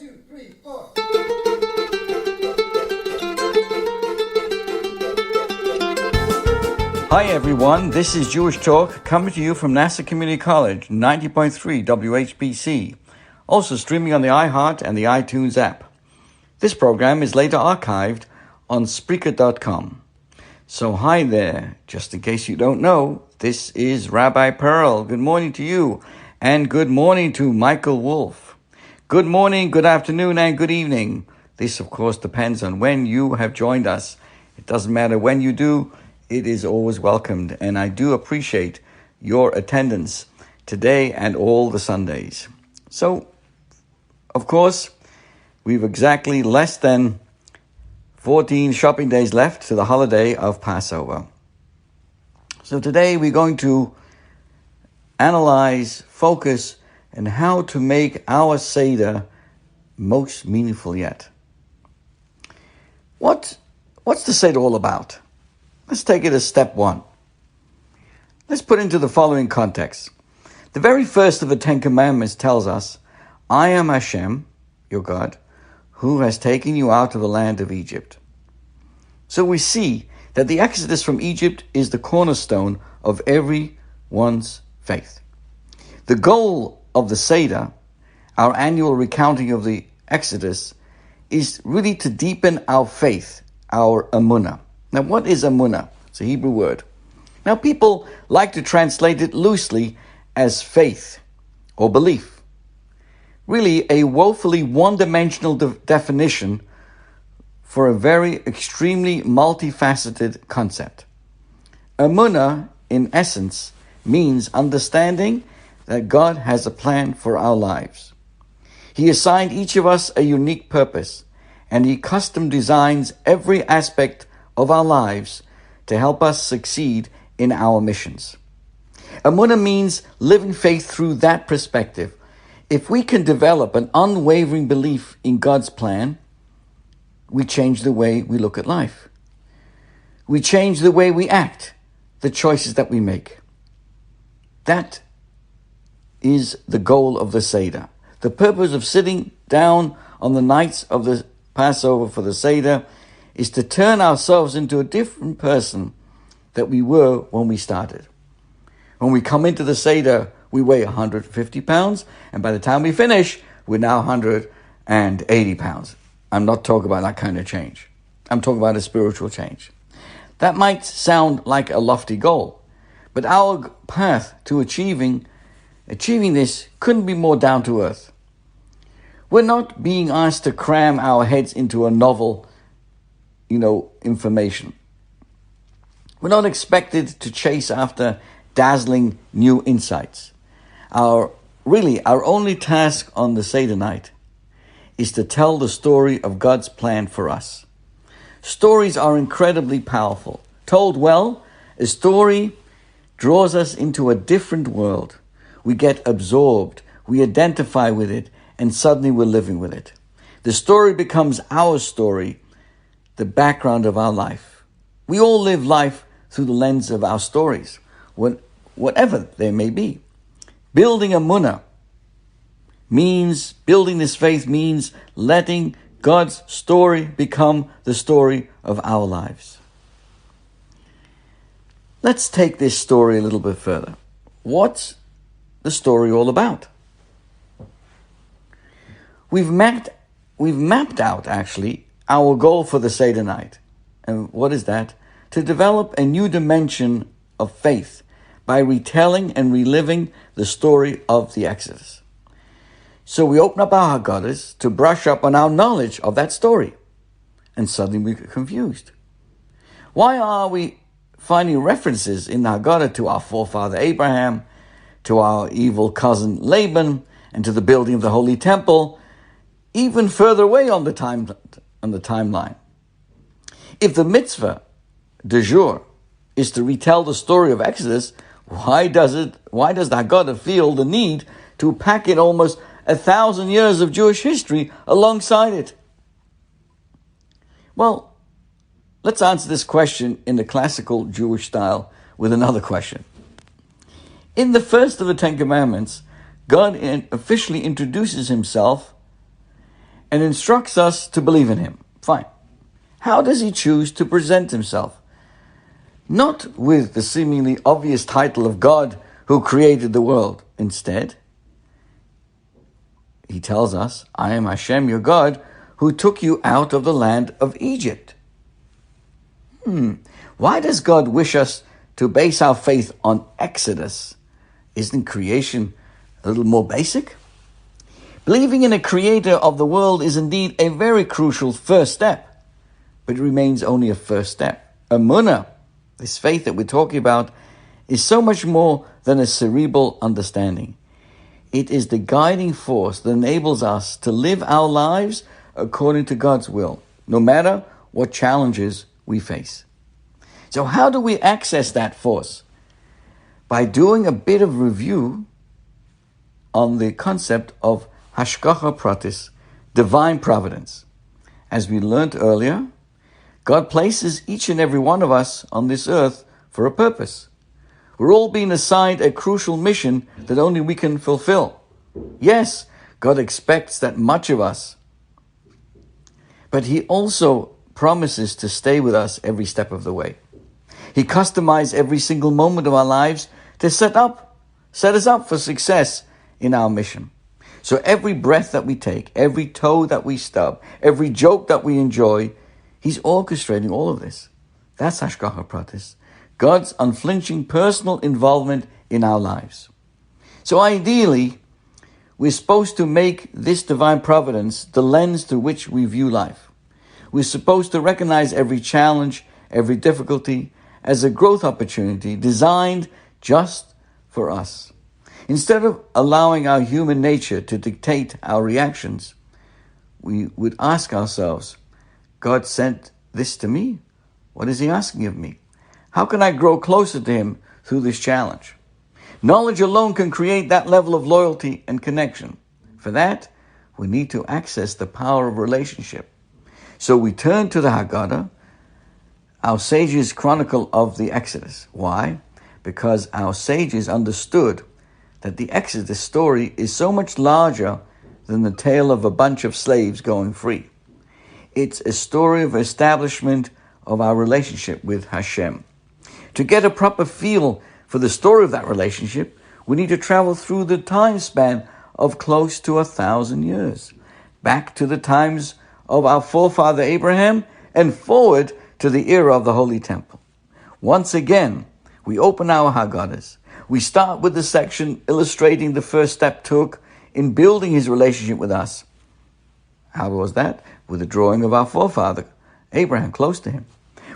2, 3, 4. Hi everyone, this is Jewish Talk coming to you from Nassau Community College, 90.3 WHPC, also streaming on the iHeart and the iTunes app. This program is later archived on Spreaker.com. So hi there, just in case you don't know, this is Rabbi Perl. Good morning to you, and good morning to Michael Wolf. Good morning, good afternoon, and good evening. This, of course, depends on when you have joined us. It doesn't matter when you do, it is always welcomed, and I do appreciate your attendance today and all the Sundays. So, of course, we've exactly less than 14 shopping days left to the holiday of Passover. So today we're going to analyze, focus, on how to make our Seder most meaningful yet. What's the Seder all about? Let's take it as step one. Let's put into the following context. The very first of the Ten Commandments tells us, I am Hashem, your God, who has taken you out of the land of Egypt. So we see that the exodus from Egypt is the cornerstone of everyone's faith. The goal of the Seder, our annual recounting of the Exodus, is really to deepen our faith, our emunah. Now, what is emunah? It's a Hebrew word. Now, people like to translate it loosely as faith or belief. Really, a woefully one-dimensional definition for a very extremely multifaceted concept. Emunah, in essence, means understanding that God has a plan for our lives. He assigned each of us a unique purpose, and He custom designs every aspect of our lives to help us succeed in our missions. Emunah means living faith through that perspective. If we can develop an unwavering belief in God's plan, we change the way we look at life. We change the way we act, the choices that we make. That is the goal of the Seder. The purpose of sitting down on the nights of the Passover for the Seder is to turn ourselves into a different person that we were when we started. When we come into the Seder, we weigh 150 pounds, and by the time we finish, we're now 180 pounds. I'm not talking about that kind of change. I'm talking about a spiritual change. That might sound like a lofty goal, but our path to achieving this couldn't be more down to earth. We're not being asked to cram our heads into a novel, information. We're not expected to chase after dazzling new insights. Our only task on the Seder night is to tell the story of God's plan for us. Stories are incredibly powerful. Told well, a story draws us into a different world. We get absorbed, we identify with it, and suddenly we're living with it. The story becomes our story, the background of our life. We all live life through the lens of our stories, whatever they may be. Building emunah building this faith means letting God's story become the story of our lives. Let's take this story a little bit further. What's the story all about? We've mapped out, actually, our goal for the Seder night. And what is that? To develop a new dimension of faith by retelling and reliving the story of the Exodus. So we open up our Haggadahs to brush up on our knowledge of that story. And suddenly we get confused. Why are we finding references in the Haggadah to our forefather Abraham, to our evil cousin Laban, and to the building of the Holy Temple, even further away on the timeline? If the mitzvah du jour is to retell the story of Exodus, why does the Haggadah feel the need to pack in almost 1,000 years of Jewish history alongside it? Well, let's answer this question in the classical Jewish style with another question. In the first of the Ten Commandments, God officially introduces Himself and instructs us to believe in him. Fine. How does he choose to present himself? Not with the seemingly obvious title of God who created the world. Instead, he tells us, I am Hashem, your God, who took you out of the land of Egypt. Why does God wish us to base our faith on Exodus? Isn't creation a little more basic? Believing in a creator of the world is indeed a very crucial first step, but it remains only a first step. Emunah, this faith that we're talking about, is so much more than a cerebral understanding. It is the guiding force that enables us to live our lives according to God's will, no matter what challenges we face. So how do we access that force? By doing a bit of review on the concept of Hashgacha Pratis, divine providence. As we learned earlier, God places each and every one of us on this earth for a purpose. We're all being assigned a crucial mission that only we can fulfill. Yes, God expects that much of us, but he also promises to stay with us every step of the way. He customized every single moment of our lives to set us up for success in our mission. So every breath that we take, every toe that we stub, every joke that we enjoy, he's orchestrating all of this. That's Hashgacha Pratis, God's unflinching personal involvement in our lives. So ideally, we're supposed to make this divine providence the lens through which we view life. We're supposed to recognize every challenge, every difficulty as a growth opportunity designed just for us. Instead of allowing our human nature to dictate our reactions, we would ask ourselves, God sent this to me? What is he asking of me? How can I grow closer to him through this challenge? Knowledge alone can create that level of loyalty and connection. For that, we need to access the power of relationship. So we turn to the Haggadah, our sages' chronicle of the Exodus. Why? Because our sages understood that the Exodus story is so much larger than the tale of a bunch of slaves going free. It's a story of establishment of our relationship with Hashem. To get a proper feel for the story of that relationship, we need to travel through the time span of close to 1,000 years, back to the times of our forefather Abraham and forward to the era of the Holy Temple. Once again, we open our Haggadahs. We start with the section illustrating the first step took in building his relationship with us. How was that? With the drawing of our forefather Abraham close to him.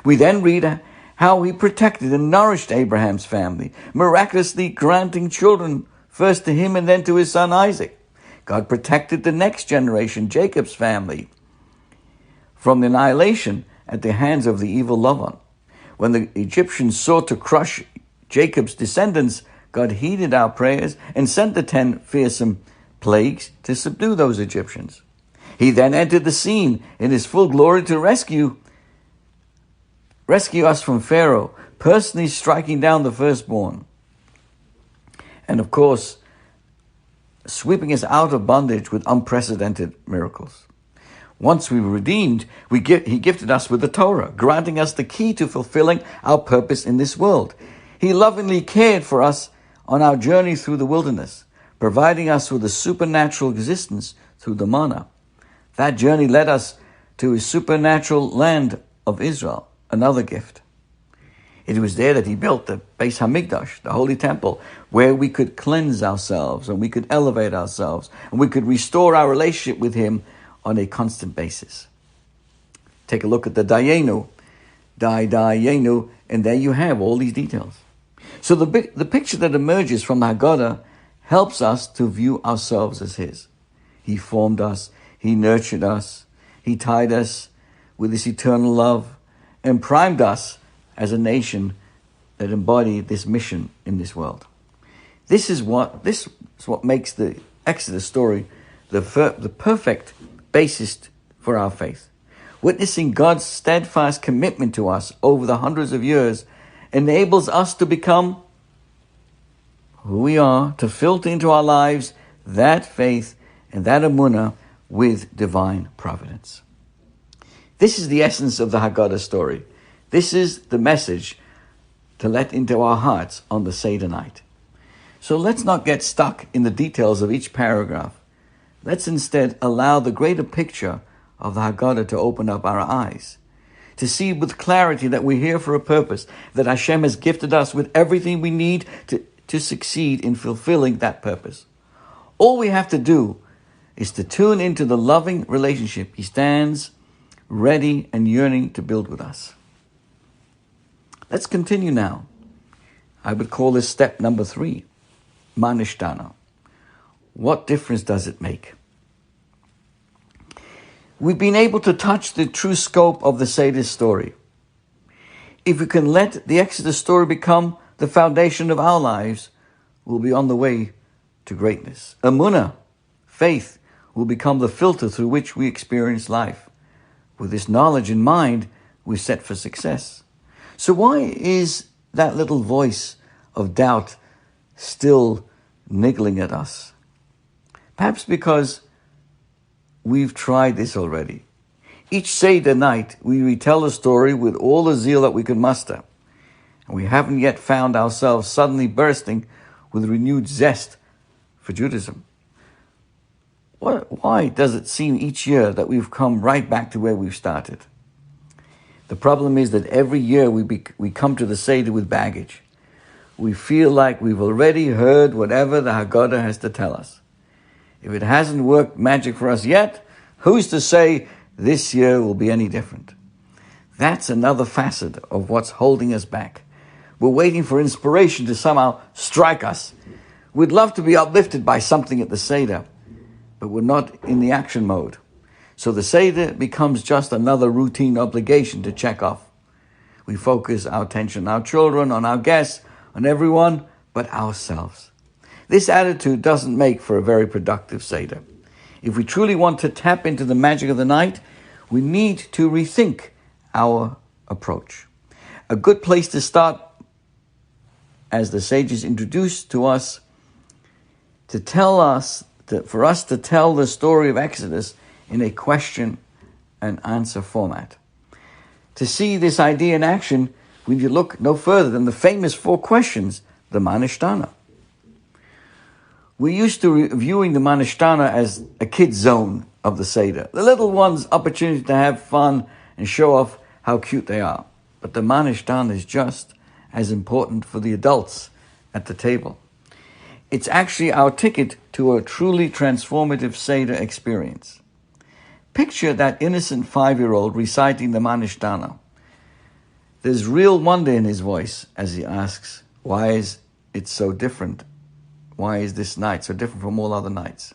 We then read how he protected and nourished Abraham's family, miraculously granting children first to him and then to his son Isaac. God protected the next generation, Jacob's family, from the annihilation at the hands of the evil Lavan. When the Egyptians sought to crush Jacob's descendants, God heeded our prayers and sent the 10 fearsome plagues to subdue those Egyptians. He then entered the scene in his full glory to rescue us from Pharaoh, personally striking down the firstborn. And of course, sweeping us out of bondage with unprecedented miracles. Once we were redeemed, he gifted us with the Torah, granting us the key to fulfilling our purpose in this world. He lovingly cared for us on our journey through the wilderness, providing us with a supernatural existence through the manna. That journey led us to his supernatural land of Israel, another gift. It was there that he built the Beis Hamikdash, the Holy Temple, where we could cleanse ourselves and we could elevate ourselves and we could restore our relationship with him on a constant basis. Take a look at the Dayenu, and there you have all these details. So the picture that emerges from the Haggadah helps us to view ourselves as his. He formed us, he nurtured us, he tied us with his eternal love, and primed us as a nation that embodied this mission in this world. This is what makes the Exodus story the perfect basis for our faith. Witnessing God's steadfast commitment to us over the hundreds of years enables us to become who we are, to filter into our lives that faith and that emunah with divine providence. This is the essence of the Haggadah story. This is the message to let into our hearts on the Seder night. So let's not get stuck in the details of each paragraph. Let's instead allow the greater picture of the Haggadah to open up our eyes, to see with clarity that we're here for a purpose, that Hashem has gifted us with everything we need to succeed in fulfilling that purpose. All we have to do is to tune into the loving relationship He stands ready and yearning to build with us. Let's continue now. I would call this step number 3, Ma Nishtana. What difference does it make? We've been able to touch the true scope of the Seder story. If we can let the Exodus story become the foundation of our lives, we'll be on the way to greatness. Emunah, faith, will become the filter through which we experience life. With this knowledge in mind, we're set for success. So why is that little voice of doubt still niggling at us? Perhaps because we've tried this already. Each Seder night, we retell the story with all the zeal that we can muster. And we haven't yet found ourselves suddenly bursting with renewed zest for Judaism. Why does it seem each year that we've come right back to where we've started? The problem is that every year we come to the Seder with baggage. We feel like we've already heard whatever the Haggadah has to tell us. If it hasn't worked magic for us yet, who's to say this year will be any different? That's another facet of what's holding us back. We're waiting for inspiration to somehow strike us. We'd love to be uplifted by something at the Seder, but we're not in the action mode. So the Seder becomes just another routine obligation to check off. We focus our attention on our children, on our guests, on everyone but ourselves. This attitude doesn't make for a very productive Seder. If we truly want to tap into the magic of the night, we need to rethink our approach. A good place to start, as the sages introduced to us, for us to tell the story of Exodus in a question and answer format. To see this idea in action, we need to look no further than the famous 4 questions, the Ma Nishtana. We're used to viewing the Ma Nishtana as a kid's zone of the Seder, the little one's opportunity to have fun and show off how cute they are. But the Ma Nishtana is just as important for the adults at the table. It's actually our ticket to a truly transformative Seder experience. Picture that innocent 5-year-old reciting the Ma Nishtana. There's real wonder in his voice as he asks, why is it so different? Why is this night so different from all other nights?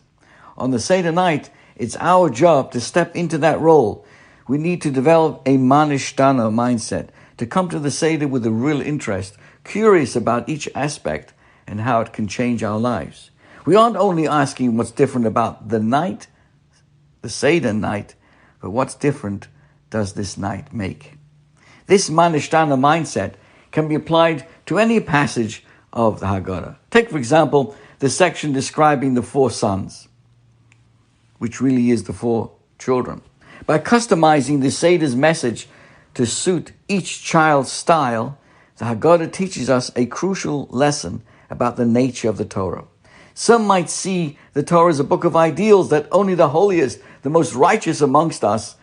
On the Seder night, it's our job to step into that role. We need to develop a Ma Nishtana mindset, to come to the Seder with a real interest, curious about each aspect and how it can change our lives. We aren't only asking what's different about the night, the Seder night, but what's different does this night make? This Ma Nishtana mindset can be applied to any passage of the Haggadah. Take, for example, the section describing the 4 sons, which really is the 4 children. By customizing the Seder's message to suit each child's style, the Haggadah teaches us a crucial lesson about the nature of the Torah. Some might see the Torah as a book of ideals that only the holiest, the most righteous amongst us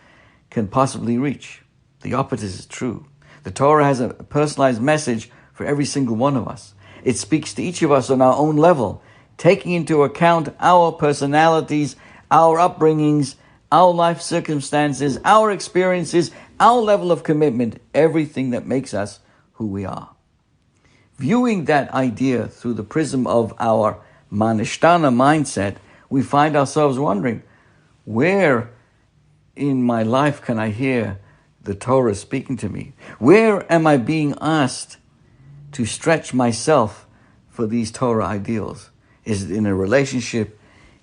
can possibly reach. The opposite is true. The Torah has a personalized message for every single one of us. It speaks to each of us on our own level, taking into account our personalities, our upbringings, our life circumstances, our experiences, our level of commitment, everything that makes us who we are. Viewing that idea through the prism of our Ma Nishtana mindset, we find ourselves wondering, where in my life can I hear the Torah speaking to me? Where am I being asked to stretch myself for these Torah ideals? Is it in a relationship,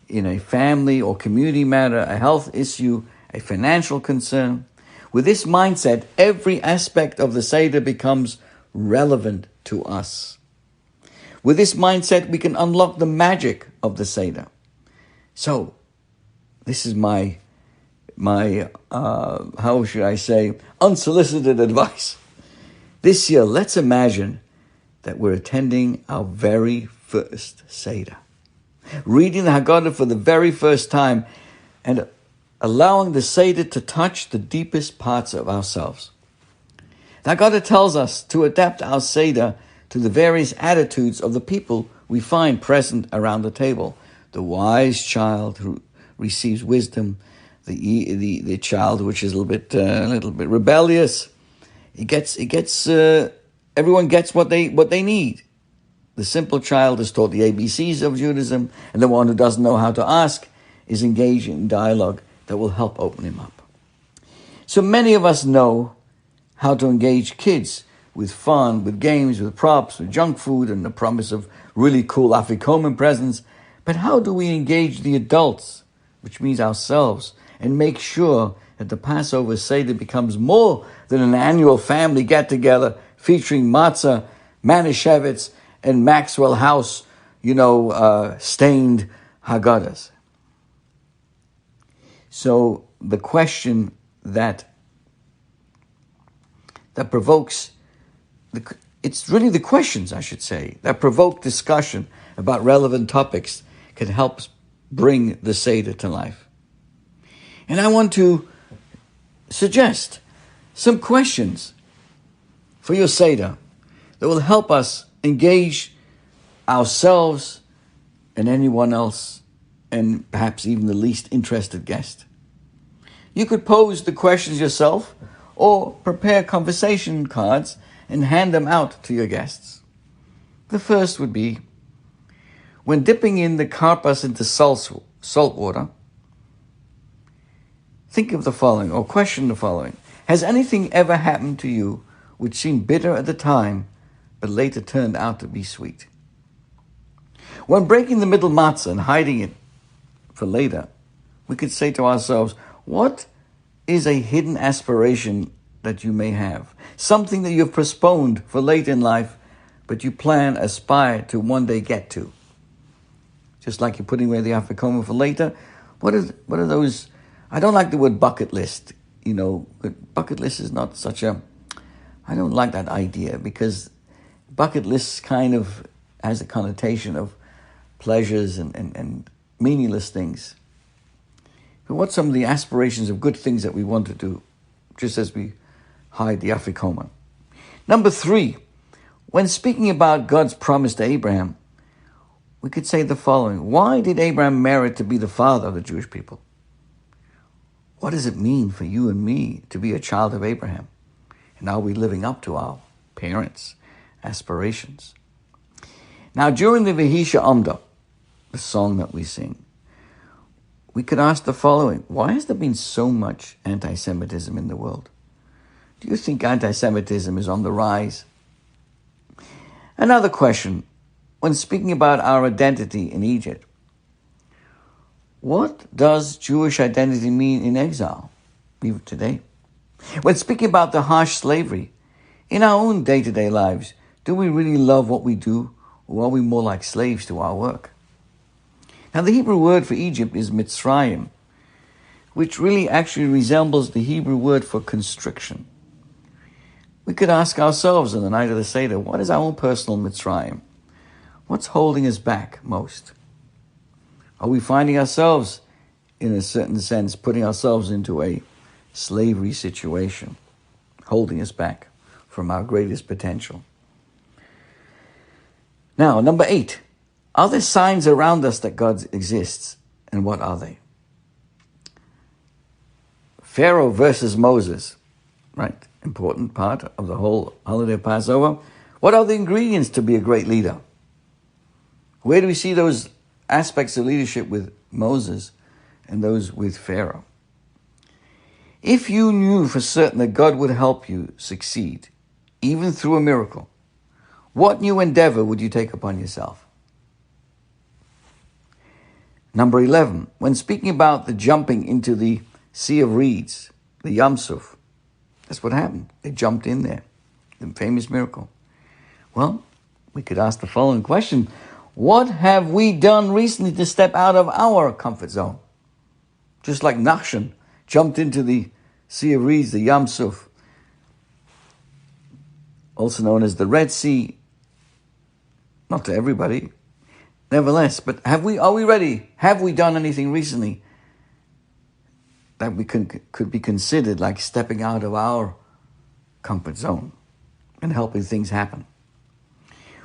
in a family or community matter, a health issue, a financial concern? With this mindset, every aspect of the Seder becomes relevant to us. With this mindset, we can unlock the magic of the Seder. So, this is my how should I say, unsolicited advice. This year, let's imagine that we're attending our very first Seder, reading the Haggadah for the very first time, and allowing the Seder to touch the deepest parts of ourselves. The Haggadah tells us to adapt our Seder to the various attitudes of the people we find present around the table. The wise child who receives wisdom, the child which is a little bit rebellious. Everyone gets what they need. The simple child is taught the ABCs of Judaism, and the one who doesn't know how to ask is engaged in dialogue that will help open him up. So many of us know how to engage kids with fun, with games, with props, with junk food, and the promise of really cool afikomen presents. But how do we engage the adults, which means ourselves, and make sure that the Passover Seder becomes more than an annual family get-together featuring matzah, manischewitz, and Maxwell House, stained Haggadahs? So the question that provokes, it's really the questions, I should say, that provoke discussion about relevant topics can help bring the Seder to life. And I want to suggest some questions for your Seder that will help us engage ourselves and anyone else, and perhaps even the least interested guest. You could pose the questions yourself or prepare conversation cards and hand them out to your guests. The first would be, when dipping in the karpas into salt water, think of the following, or question the following. Has anything ever happened to you which seemed bitter at the time, but later turned out to be sweet? When breaking the middle matzah and hiding it for later, we could say to ourselves, what is a hidden aspiration that you may have? Something that you've postponed for late in life, but you aspire to one day get to. Just like you're putting away the afikomen for later. What are those? I don't like the word bucket list. Bucket list is not I don't like that idea, because bucket list kind of has a connotation of pleasures and meaningless things. But what's some of the aspirations of good things that we want to do, just as we hide the afikomen? Number 3, when speaking about God's promise to Abraham, we could say the following. Why did Abraham merit to be the father of the Jewish people? What does it mean for you and me to be a child of Abraham? And are we living up to our parents' aspirations? Now, during the V'hisha Amda, the song that we sing, we could ask the following. Why has there been so much anti-Semitism in the world? Do you think anti-Semitism is on the rise? Another question. When speaking about our identity in Egypt, what does Jewish identity mean in exile, even today? When speaking about the harsh slavery, in our own day-to-day lives, do we really love what we do, or are we more like slaves to our work? Now, the Hebrew word for Egypt is Mitzrayim, which really actually resembles the Hebrew word for constriction. We could ask ourselves on the night of the Seder, what is our own personal Mitzrayim? What's holding us back most? Are we finding ourselves, in a certain sense, putting ourselves into a slavery situation, holding us back from our greatest potential? Now, number 8, are there signs around us that God exists, and what are they? Pharaoh versus Moses, right? Important part of the whole holiday of Passover. What are the ingredients to be a great leader? Where do we see those aspects of leadership with Moses and those with Pharaoh? If you knew for certain that God would help you succeed, even through a miracle, what new endeavor would you take upon yourself? Number 11, when speaking about the jumping into the Sea of Reeds, the Yam Suf, that's what happened. They jumped in there, the famous miracle. Well, we could ask the following question. What have we done recently to step out of our comfort zone? just like Nachshon jumped into the Sea of Reeds, the Yam Suf, also known as the Red Sea. Not to everybody, nevertheless. But are we ready? Have we done anything recently that we could be considered like stepping out of our comfort zone and helping things happen?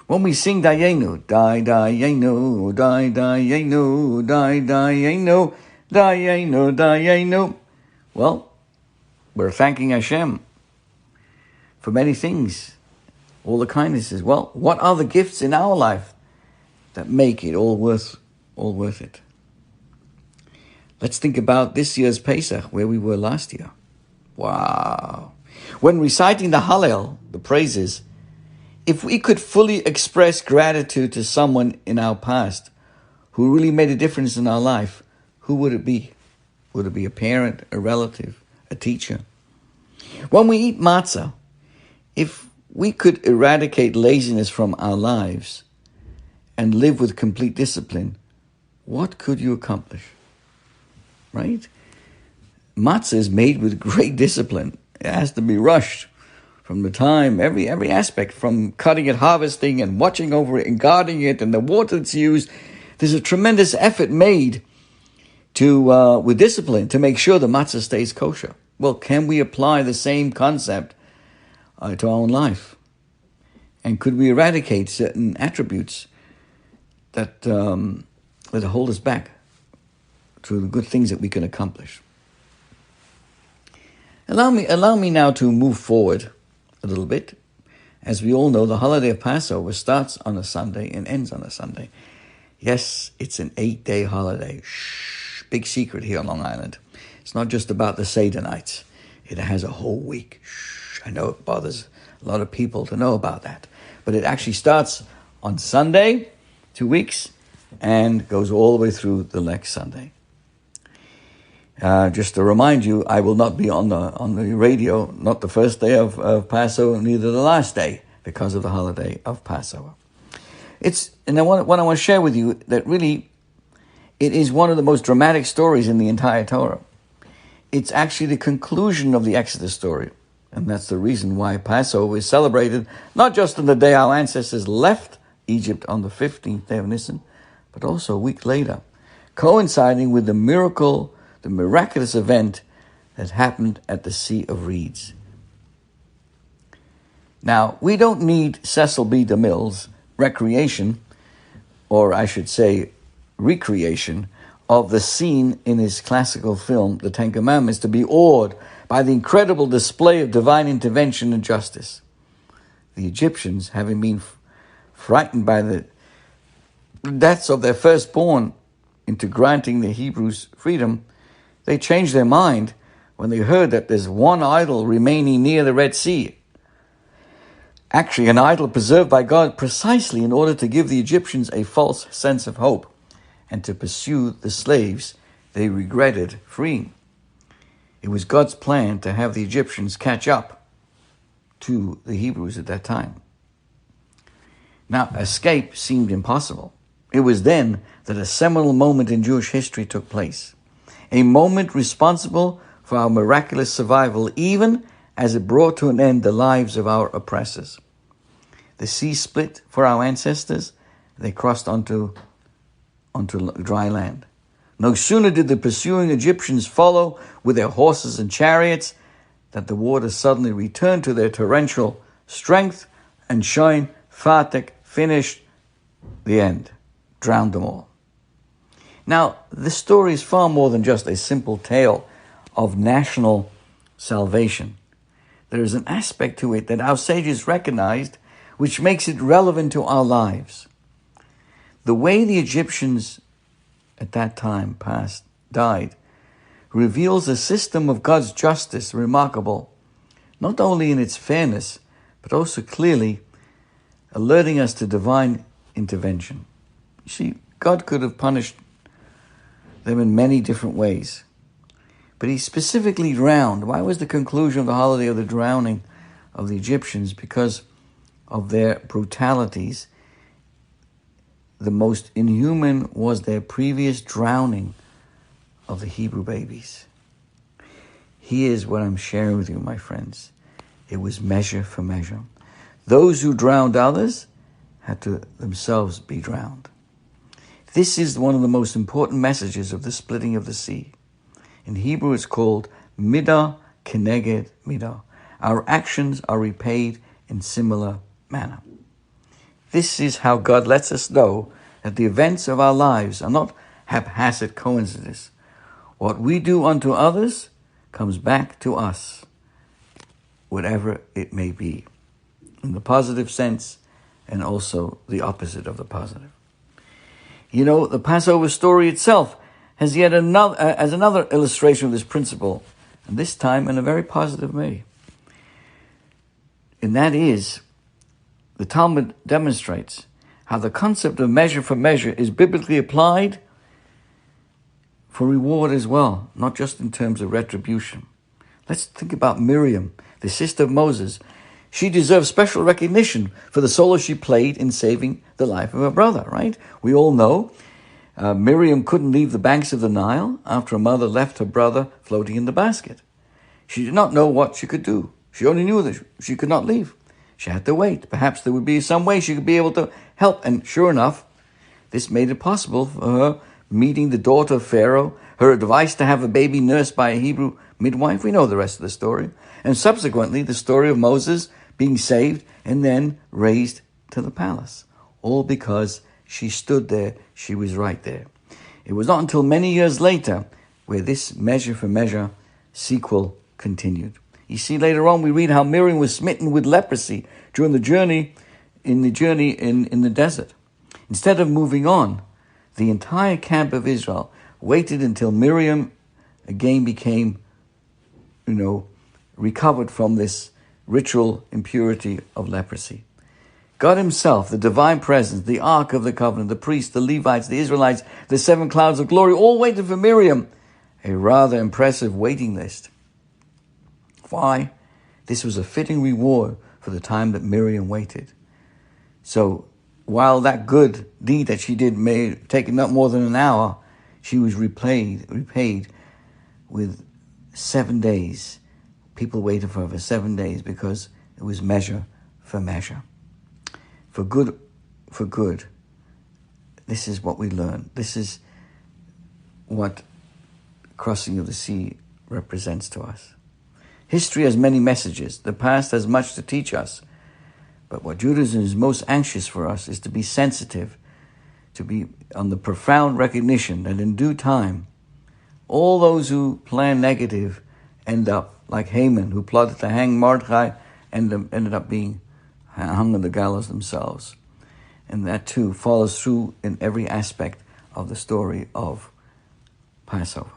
When we sing Dayenu, Dayenu, Dayenu, Dayenu, Dayenu, Dayenu, well, we're thanking Hashem for many things, all the kindnesses. Well, what are the gifts in our life that make it all worth it? Let's think about this year's Pesach, where we were last year. Wow. When reciting the Hallel, the praises, if we could fully express gratitude to someone in our past who really made a difference in our life, who would it be? Would it be a parent, a relative, a teacher? When we eat matzah, if we could eradicate laziness from our lives and live with complete discipline, what could you accomplish? Right? Matzah is made with great discipline. It has to be rushed from the time, every aspect, from cutting it, harvesting, and watching over it, and guarding it, and the water that's used. There's a tremendous effort made to with discipline to make sure the matzah stays kosher. Well, can we apply the same concept to our own life? And could we eradicate certain attributes that hold us back to the good things that we can accomplish? Allow me now to move forward a little bit. As we all know, the holiday of Passover starts on a Sunday and ends on a Sunday. Yes, it's an 8-day holiday. Shh, big secret here on Long Island. It's not just about the Seder nights. It has a whole week. Shh, I know it bothers a lot of people to know about that. But it actually starts on Sunday, 2 weeks, and goes all the way through the next Sunday. Just to remind you, I will not be on the radio, not the first day of Passover, neither the last day, because of the holiday of Passover. What I want to share with you, that really, it is one of the most dramatic stories in the entire Torah. It's actually the conclusion of the Exodus story. And that's the reason why Passover is celebrated, not just on the day our ancestors left Egypt on the 15th day of Nisan, but also a week later, coinciding with the miraculous event that happened at the Sea of Reeds. Now, we don't need Cecil B. DeMille's recreation, or I should say recreation, of the scene in his classical film, The Ten Commandments, to be awed by the incredible display of divine intervention and justice. The Egyptians, having been frightened by the deaths of their firstborn into granting the Hebrews freedom, they changed their mind when they heard that there's one idol remaining near the Red Sea. Actually, an idol preserved by God precisely in order to give the Egyptians a false sense of hope and to pursue the slaves they regretted freeing. It was God's plan to have the Egyptians catch up to the Hebrews at that time. Now, escape seemed impossible. It was then that a seminal moment in Jewish history took place. A moment responsible for our miraculous survival, even as it brought to an end the lives of our oppressors. The sea split for our ancestors. They crossed onto dry land. No sooner did the pursuing Egyptians follow with their horses and chariots that the waters suddenly returned to their torrential strength and shine, fatek, finished, the end, drowned them all. Now, this story is far more than just a simple tale of national salvation. There is an aspect to it that our sages recognized, which makes it relevant to our lives. The way the Egyptians at that time died reveals a system of God's justice remarkable, not only in its fairness, but also clearly alerting us to divine intervention. You see, God could have punished them in many different ways, but he specifically drowned. Why was the conclusion of the holiday of the drowning of the Egyptians? Because of their brutalities. The most inhuman was their previous drowning of the Hebrew babies. Here's what I'm sharing with you, my friends. It was measure for measure. Those who drowned others had to themselves be drowned. This is one of the most important messages of the splitting of the sea. In Hebrew, it's called midah keneged midah. Our actions are repaid in similar manner. This is how God lets us know that the events of our lives are not haphazard coincidences. What we do unto others comes back to us, whatever it may be, in the positive sense and also the opposite of the positive. You know, the Passover story itself has yet another illustration of this principle, and this time in a very positive way. And that is, the Talmud demonstrates how the concept of measure for measure is biblically applied for reward as well, not just in terms of retribution. Let's think about Miriam, the sister of Moses. She deserves special recognition for the solo she played in saving the life of her brother, right? We all know Miriam couldn't leave the banks of the Nile after her mother left her brother floating in the basket. She did not know what she could do. She only knew that she could not leave. She had to wait. Perhaps there would be some way she could be able to help. And sure enough, this made it possible for her meeting the daughter of Pharaoh, her advice to have a baby nursed by a Hebrew midwife. We know the rest of the story. And subsequently, the story of Moses being saved and then raised to the palace. All because she stood there. She was right there. It was not until many years later where this measure for measure sequel continued. You see, later on we read how Miriam was smitten with leprosy during the journey in the desert. Instead of moving on, the entire camp of Israel waited until Miriam again became, recovered from this ritual impurity of leprosy. God himself, the divine presence, the Ark of the Covenant, the priests, the Levites, the Israelites, the 7 clouds of glory, all waited for Miriam. A rather impressive waiting list. Why? This was a fitting reward for the time that Miriam waited. So, while that good deed that she did may have taken not more than an hour, she was repaid with 7 days. People waited for her for 7 days because it was measure for measure. For good. This is what we learn. This is what crossing of the sea represents to us. History has many messages. The past has much to teach us. But what Judaism is most anxious for us is to be sensitive, to be on the profound recognition that in due time, all those who plan negative end up like Haman, who plotted to hang Mordechai and ended up being hung on the gallows themselves. And that too follows through in every aspect of the story of Passover.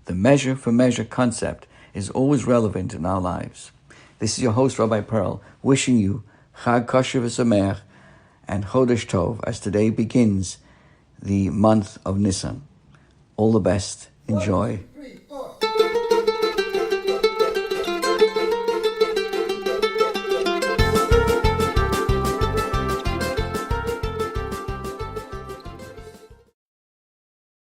The measure for measure concept is always relevant in our lives. This is your host, Rabbi Perl, wishing you Chag Kosher V'Sameach and Chodesh Tov as today begins the month of Nisan. All the best. Enjoy. 1, 2, 3, 4.